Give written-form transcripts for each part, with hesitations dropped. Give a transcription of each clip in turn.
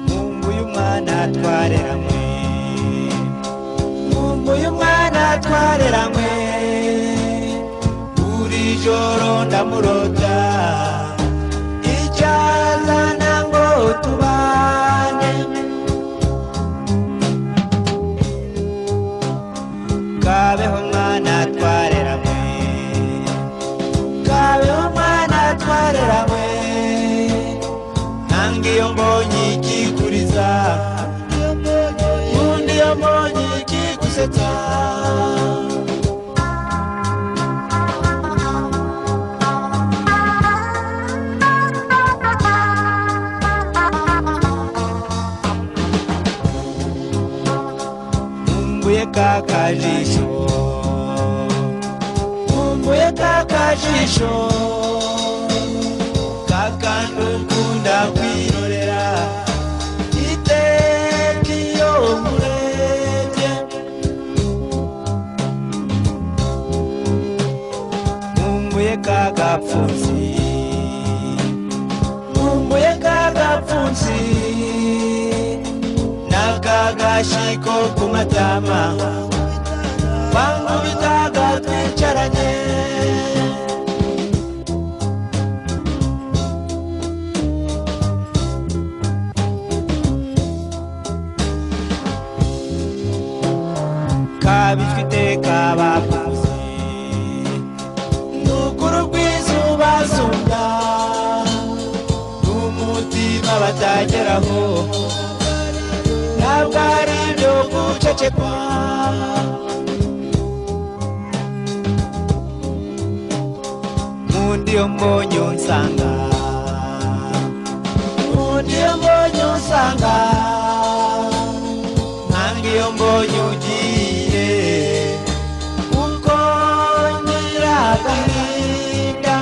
Nkumbuye umwana twareranywe, nkumbuye umwana twareranywe, buri joro ndamurota icyazana ngo tubane. Kabeho mwana twareranywe, kabeho mwana twareranywe, nange iyo mbonye ikikuriza, undi iyo mbonye ikigusetsa. Nkumbuye kakajisho, nkumbuye kakajisho, kakandi ukunda kwirorera iteka iyo nkurebye. Nkumbuye kagapfunsi, nkumbuye kagapfunsi, n'akagashiko ku matama, wankubitaga twicaranye. Kabijwe iteka bakuze, n'ukuri rw'izuba zunda, n'umutima batageraho, ntabwo ari ibyo gucecekwa. Nkunda iyo mbonye unsanga, nkunda iyo mbonye unsanga, nkanga iyo mbonye ugiye, kuko ngira agahinda.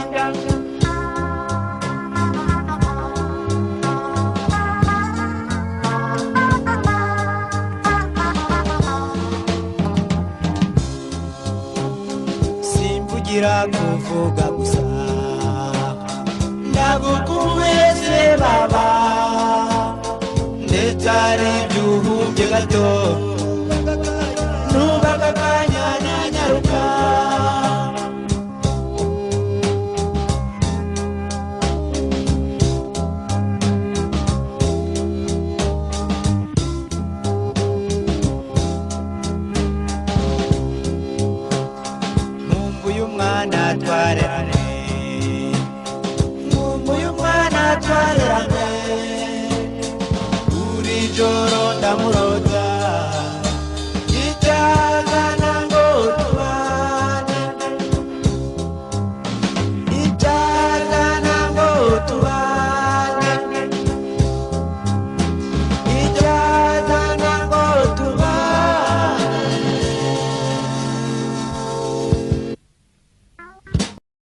Simvugira kuvuga gusa, ndagukumbuye se baba, ndetse ari ibyuhumbye gato, nubaka akanya nanyaruka. Nkumbuye umwana twareranywe,